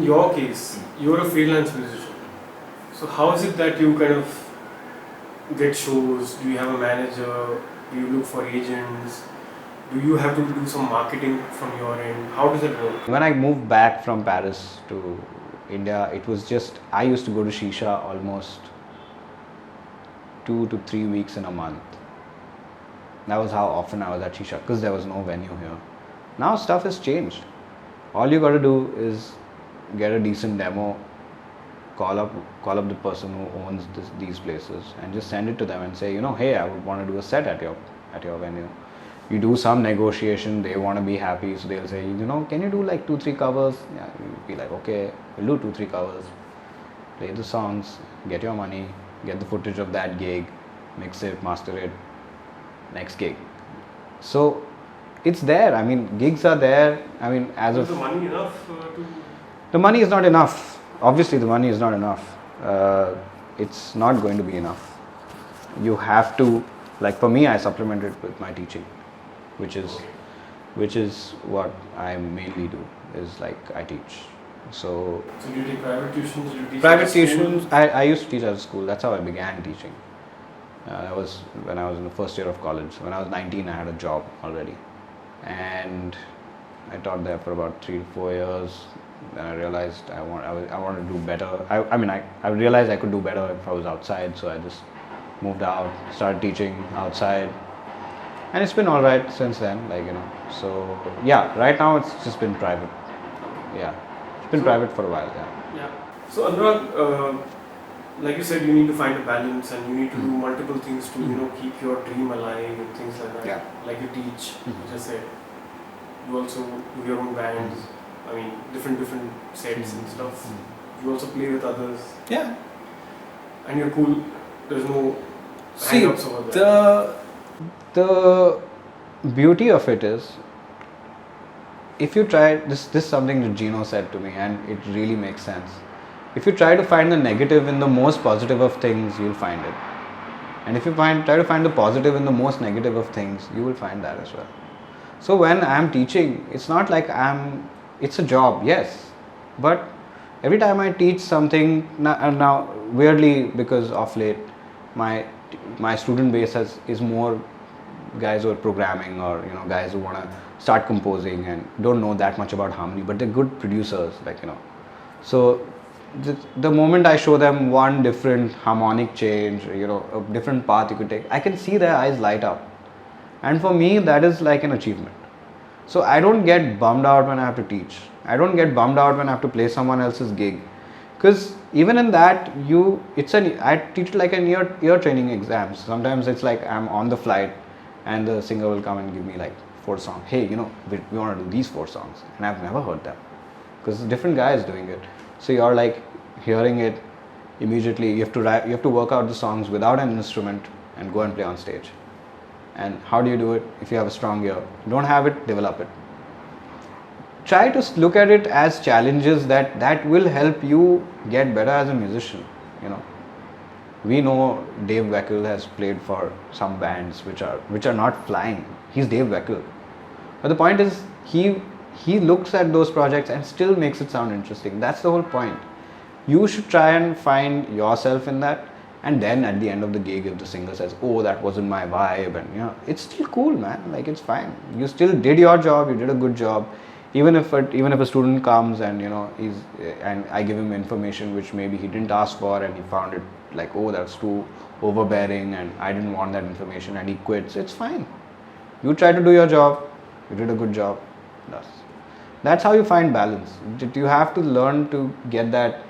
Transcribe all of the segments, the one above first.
in your case, you're a freelance musician. So how is it that you kind of get shows? Do you have a manager? Do you look for agents? Do you have to do some marketing from your end? How does it work? When I moved back from Paris to India, it was just, I used to go to Shisha almost 2 to 3 weeks in a month. That was how often I was at Shisha, because there was no venue here. Now stuff has changed. All you got to do is get a decent demo, call up the person who owns these places, and just send it to them and say, hey, I would want to do a set at your venue. You do some negotiation, they want to be happy, so they'll say, can you do like 2-3 covers? Yeah, you'll be like, okay, we'll do 2-3 covers, play the songs, get your money, get the footage of that gig, mix it, master it, next gig. So it's there. I mean, gigs are there. I mean, as of the money enough to? The money is not enough. Obviously, the money is not enough. It's not going to be enough. You have to, like for me, I supplement it with my teaching, which is what I mainly do. Is like I teach. So do you take private tuitions? Do you teach private tuitions. I used to teach at a school. That's how I began teaching. That was when I was in the first year of college. When I was 19, I had a job already, and I taught there for about 3 to 4 years. Then I realized I wanted to do better. I realized I could do better if I was outside, so I just moved out, started teaching outside, and it's been all right since then. So yeah, right now it's just been private. Yeah, it's been private for a while. Yeah. So Anurag, like you said, you need to find a balance, and you need to do multiple things to keep your dream alive and things like that. Yeah. Like you teach, you just said. You also do your own bands. I mean, different sets and stuff. You also play with others. Yeah. And you're cool. There's no hang-ups over there. The beauty of it is, if you try, this is something that Gino said to me, and it really makes sense. If you try to find the negative in the most positive of things, you'll find it. And if you try to find the positive in the most negative of things, you will find that as well. So when I'm teaching, it's not like it's a job, yes. But every time I teach something, now weirdly, because of late, my student base is more guys who are programming, or guys who want to start composing and don't know that much about harmony, but they're good producers, So the moment I show them one different harmonic change, a different path you could take, I can see their eyes light up. And for me, that is like an achievement. So I don't get bummed out when I have to teach. I don't get bummed out when I have to play someone else's gig. Because even in that, I teach it like an ear training exams. Sometimes it's like I'm on the flight and the singer will come and give me like 4 songs. Hey, we want to do these 4 songs. And I've never heard them. Because different guys doing it. So you're like hearing it immediately. You have to work out the songs without an instrument and go and play on stage. And how do you do it? If you have a strong ear, don't have it, develop it. Try to look at it as challenges that will help you get better as a musician. We know Dave Weckl has played for some bands which are not flying. He's Dave Weckl, but the point is he looks at those projects and still makes it sound interesting. That's the whole point. You should try and find yourself in that. And then at the end of the gig, if the singer says, "Oh, that wasn't my vibe," and it's still cool, man. Like, it's fine. You still did your job. You did a good job. Even if a student comes and and I give him information which maybe he didn't ask for, and he found it like, "Oh, that's too overbearing," and I didn't want that information, and he quits. It's fine. You try to do your job. You did a good job. That's how you find balance. You have to learn to get that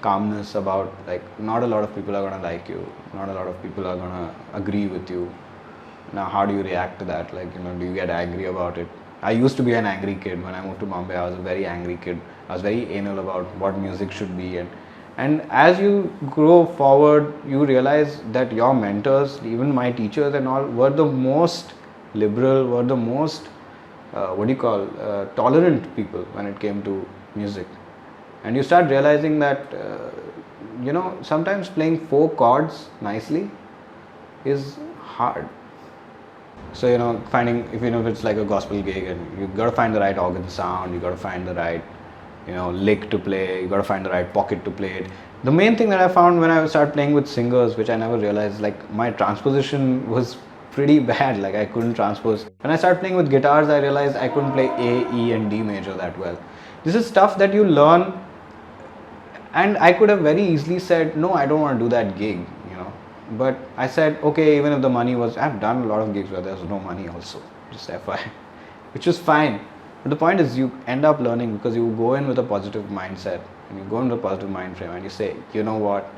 calmness about, like, not a lot of people are going to like you, not a lot of people are going to agree with you. Now how do you react to that? Like, do you get angry about it? I used to be an angry kid. When I moved to Bombay, I was a very angry kid. I was very anal about what music should be, and as you grow forward, you realize that your mentors, even my teachers and all, were the most liberal, were the most tolerant people when it came to music. And you start realizing that, sometimes playing 4 chords nicely is hard. So, finding, if it's like a gospel gig, and you got to find the right organ sound, you got to find the right lick to play. You got to find the right pocket to play it. The main thing that I found when I started playing with singers, which I never realized, like my transposition was pretty bad. Like I couldn't transpose. When I started playing with guitars, I realized I couldn't play A, E, and D major that well. This is stuff that you learn, and I could have very easily said, no, I don't want to do that gig, But I said, okay, even if the money was, I've done a lot of gigs where there's no money also, just FYI, which is fine. But the point is, you end up learning because you go in with a positive mindset and you go into a positive mind frame and you say, you know what,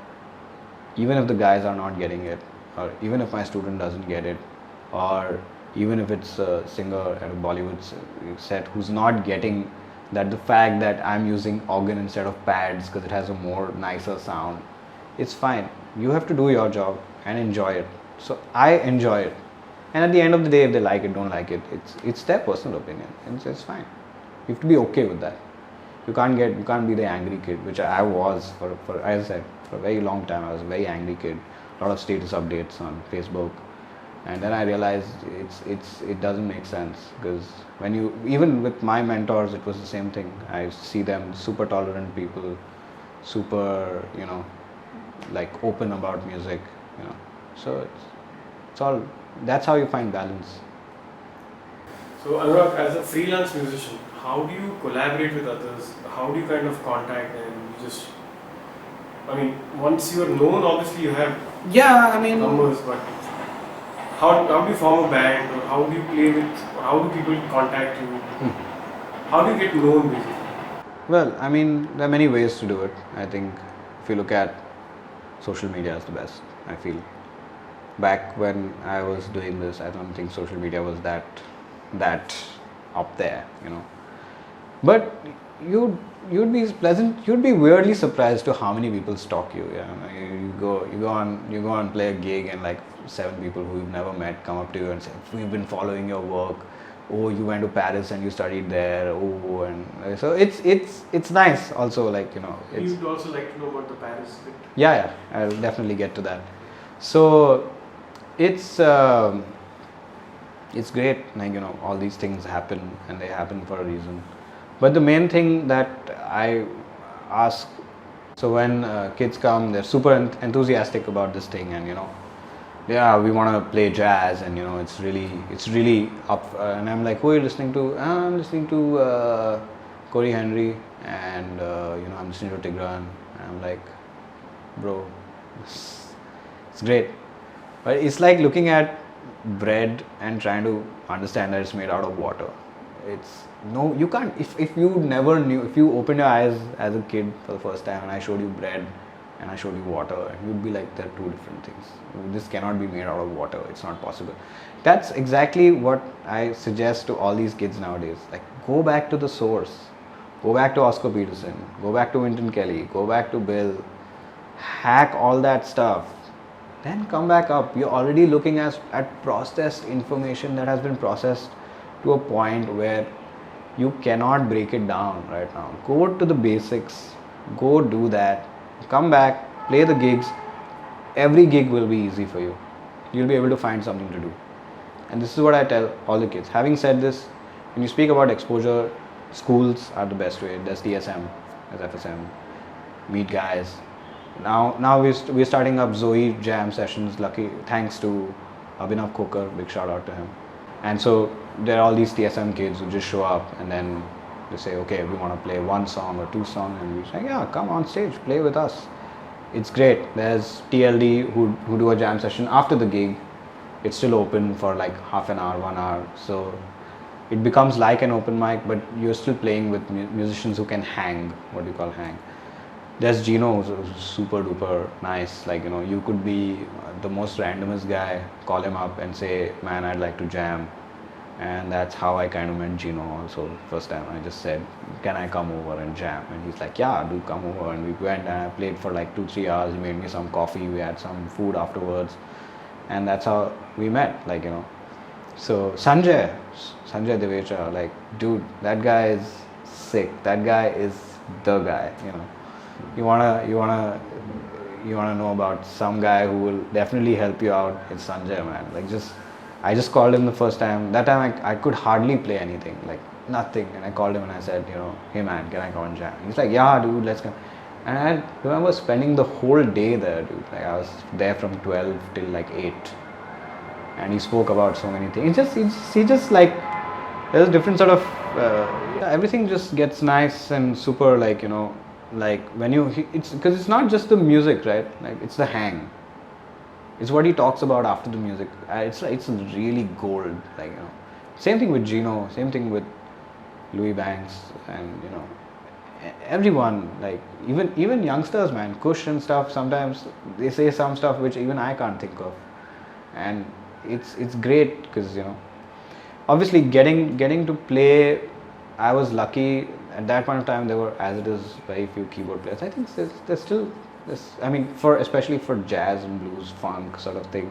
even if the guys are not getting it, or even if my student doesn't get it, or even if it's a singer at a Bollywood set who's not getting that, the fact that I'm using organ instead of pads because it has a more nicer sound, it's fine. You have to do your job and enjoy it. So I enjoy it, and at the end of the day, if they like it, don't like it, it's their personal opinion. It's fine. You have to be okay with that. You can't be the angry kid, which I was for as I said, for a very long time. I was a very angry kid. A lot of status updates on Facebook, and then I realized it doesn't make sense, because when you, even with my mentors, it was the same thing. I see them super tolerant people, super like open about music, so it's all, that's how you find balance. So Anurag, as a freelance musician, how do you collaborate with others? How do you kind of contact them? Once you are known, obviously you have numbers, but how do you form a band, or how do you play with, or how do people contact you? How do you get known basically? Well, there are many ways to do it. I think if you look at social media is the best, I feel. Back when I was doing this, I don't think social media was that up there, But you'd be weirdly surprised to how many people stalk you. You go on play a gig, and like 7 people who you've never met come up to you and say, we've been following your work. Oh, you went to Paris and you studied there. Oh, and so it's nice also, You'd also like to know about the Paris bit. Yeah, I'll definitely get to that. So it's great, all these things happen, and they happen for a reason. But the main thing that I ask, so when kids come, they're super enthusiastic about this thing, and yeah, we want to play jazz, and it's really up, and I'm like, who are you listening to? I'm listening to Corey Henry, and I'm listening to Tigran, and I'm like, bro, it's great. But it's like looking at bread and trying to understand that it's made out of water. You can't, if you never knew, if you opened your eyes as a kid for the first time and I showed you bread and I showed you water, and you'd be like, they're two different things. This cannot be made out of water. It's not possible. That's exactly what I suggest to all these kids nowadays. Like, go back to the source. Go back to Oscar Peterson. Go back to Wynton Kelly. Go back to Bill. Hack all that stuff. Then come back up. You're already looking at processed information that has been processed to a point where you cannot break it down right now. Go to the basics. Go do that. Come back, play the gigs. Every gig will be easy for you. You'll be able to find something to do. And this is what I tell all the kids. Having said this, when you speak about exposure, schools are the best way. There's DSM, there's FSM. Meet guys. Now we're starting up Zoe jam sessions. Lucky, thanks to Abhinav Kokar, big shout out to him. And so there are all these TSM kids who just show up, and then they say, okay, we want to play 1 song or 2 songs, and we say, yeah, come on stage, play with us. It's great. There's TLD who do a jam session after the gig. It's still open for like half an hour, 1 hour. So it becomes like an open mic, but you're still playing with musicians who can hang, what do you call hang. There's Gino, who's super duper nice. Like, you could be the most randomest guy, call him up and say, man, I'd like to jam. And that's how I kind of met Gino also. First time I just said, can I come over and jam? And he's like, yeah, do come over. And we went, and I played for like 2-3 hours. He made me some coffee. We had some food afterwards. And that's how we met, So Sanjay Devecha, dude, that guy is sick. That guy is the guy, You wanna know about some guy who will definitely help you out. It's Sanjay, man. I just called him the first time. That time I could hardly play anything. Nothing. And I called him and I said, hey man, can I come and jam? He's like, yeah dude, let's go. And I remember spending the whole day there, dude. Like I was there from 12 till like 8. And he spoke about so many things. He just like, there's a different sort of, everything just gets nice and super, like, like when it's because it's not just the music, right? Like it's the hang. It's what he talks about after the music. It's really gold. Like, same thing with Gino, same thing with Louis Banks, and everyone, like even youngsters, man, Kush and stuff. Sometimes they say some stuff which even I can't think of, and it's great because obviously getting to play. I was lucky at that point of time. There were, as it is, very few keyboard players. I think there's still this. I mean, especially for jazz and blues, funk sort of thing,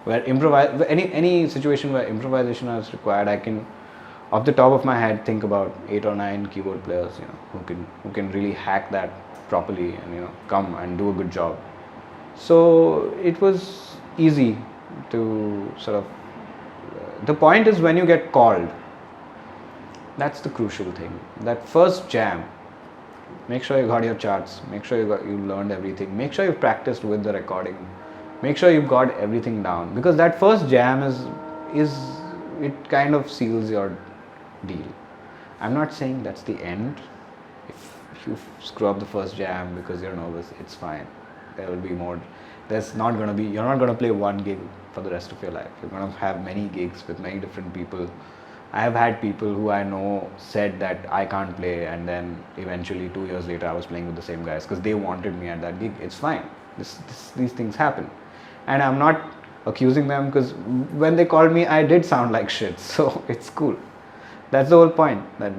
where any situation where improvisation is required, I can, off the top of my head, think about 8 or 9 keyboard players, who can really hack that properly and come and do a good job. So it was easy to sort of. The point is when you get called. That's the crucial thing. That first jam. Make sure you got your charts. Make sure you learned everything. Make sure you've practiced with the recording. Make sure you've got everything down, because that first jam is it kind of seals your deal. I'm not saying that's the end. If you screw up the first jam because you're nervous, it's fine. There will be more. You're not going to play one gig for the rest of your life. You're going to have many gigs with many different people. I have had people who I know said that I can't play, and then eventually 2 years later I was playing with the same guys because they wanted me at that gig. It's fine. These things happen. And I'm not accusing them, because when they called me I did sound like shit, so it's cool. That's the whole point, that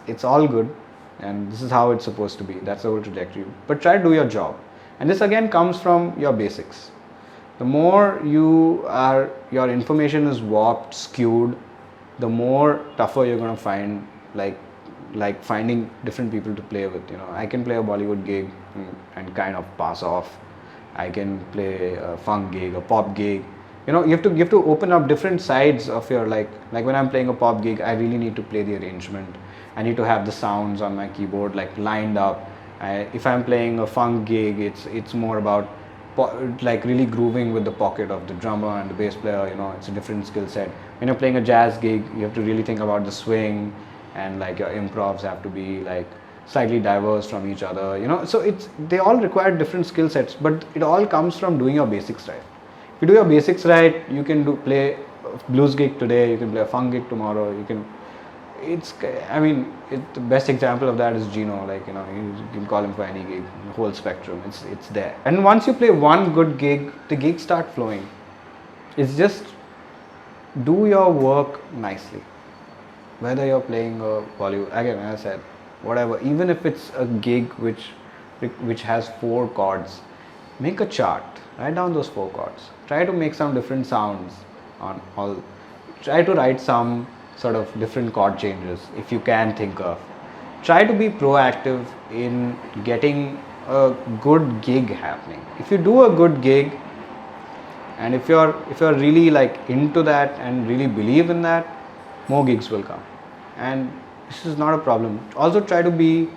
it's all good, and this is how it's supposed to be. That's the whole trajectory. But try to do your job. And this again comes from your basics. The more your information is warped, skewed, the more tougher you're going to find, like finding different people to play with. I can play a Bollywood gig and kind of pass off. I can play a funk gig, a pop gig. You have to open up different sides of your, like when I'm playing a pop gig, I really need to play the arrangement. I need to have the sounds on my keyboard like lined up. If I'm playing a funk gig, it's more about like really grooving with the pocket of the drummer and the bass player. It's a different skill set. When you're playing a jazz gig, you have to really think about the swing, and like your improvs have to be like slightly diverse from each other. So they all require different skill sets, but it all comes from doing your basics right. If you do your basics right, you can play a blues gig today, you can play a funk gig tomorrow. The best example of that is Gino. Like, you can call him for any gig, the whole spectrum. It's there. And once you play one good gig, the gigs start flowing. It's just do your work nicely. Whether you're playing a Bollywood, again, as I said, whatever. Even if it's a gig which has 4 chords, make a chart. Write down those 4 chords. Try to make some different sounds on all. Try to write some sort of different chord changes if you can think of. Try to be proactive in getting a good gig happening. If you do a good gig, and if you're really like into that and really believe in that, more gigs will come. And this is not a problem. Also try to be,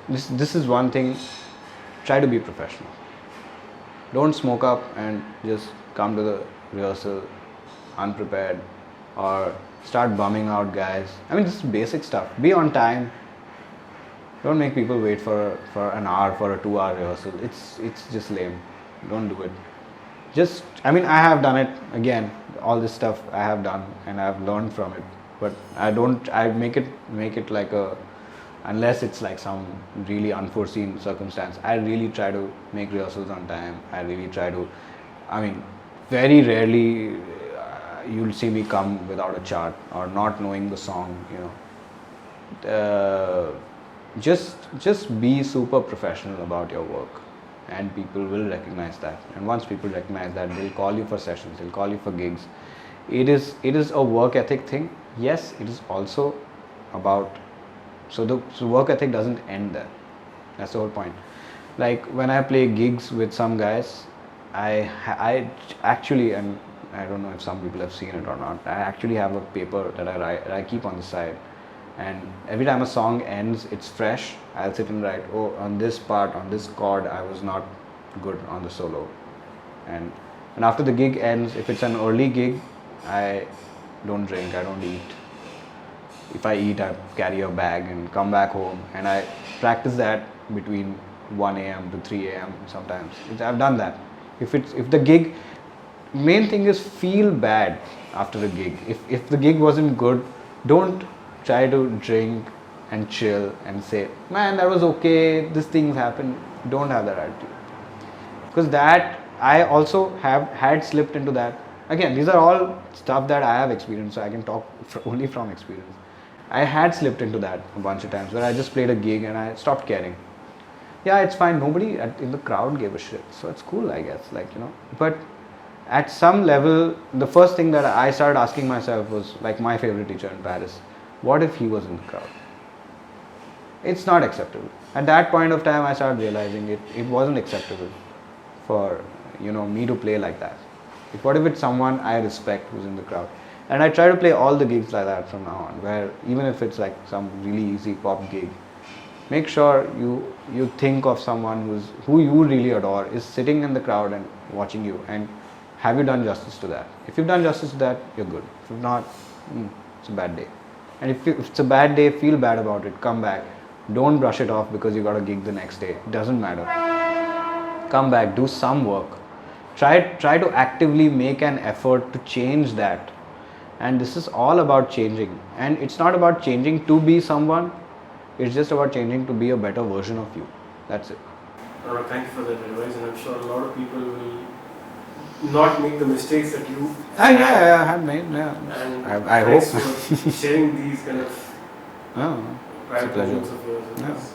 this is one thing, try to be professional. Don't smoke up and just come to the rehearsal unprepared, or start bumming out guys. This is basic stuff. Be on time. Don't make people wait for an hour for a 2-hour rehearsal. It's just lame. Don't do it. I have done it. Again, all this stuff I have done and I have learned from it. But I make it like unless it's like some really unforeseen circumstance, I really try to make rehearsals on time. I really try to, very rarely you'll see me come without a chart or not knowing the song. Just be super professional about your work, and people will recognize that. And once people recognize that, they'll call you for sessions, they'll call you for gigs. It is a work ethic thing. Yes, it is also about, so work ethic doesn't end there. That's the whole point. Like when I play gigs with some guys, I actually, and I don't know if some people have seen it or not, I actually have a paper that I write, I keep on the side, and every time a song ends, it's fresh. I'll sit and write, oh, on this part, on this chord, I was not good on the solo. And after the gig ends, if it's an early gig, I don't drink, I don't eat. If I eat, I carry a bag and come back home, and I practice that between 1 a.m. to 3 a.m. sometimes. I've done that. If the gig, main thing is feel bad after a gig. If the gig wasn't good, don't try to drink and chill and say, man, that was okay, this thing's happened. Don't have that attitude. Because that, I also have had slipped into that. Again, these are all stuff that I have experienced, so I can talk only from experience. I had slipped into that a bunch of times where I just played a gig and I stopped caring. Yeah, it's fine, nobody in the crowd gave a shit, so it's cool, I guess, but at some level, the first thing that I started asking myself was, like my favorite teacher in Paris, what if he was in the crowd? It's not acceptable. At that point of time, I started realizing it wasn't acceptable for me to play like that. What if it's someone I respect who's in the crowd? And I try to play all the gigs like that from now on, where even if it's like some really easy pop gig, make sure you think of someone who you really adore is sitting in the crowd and watching you, and have you done justice to that? If you've done justice to that, you're good. If you've not, it's a bad day. And if it's a bad day, feel bad about it, come back. Don't brush it off because you got a gig the next day. It doesn't matter. Come back, do some work. Try to actively make an effort to change that. And this is all about changing. And it's not about changing to be someone. It's just about changing to be a better version of you. That's it. Thank you for that advice, and I'm sure a lot of people will not make the mistakes that you I have made. Yeah. And I hope. thanks for sharing these kind of Oh, private pleasure. moments of yours with Yeah. us.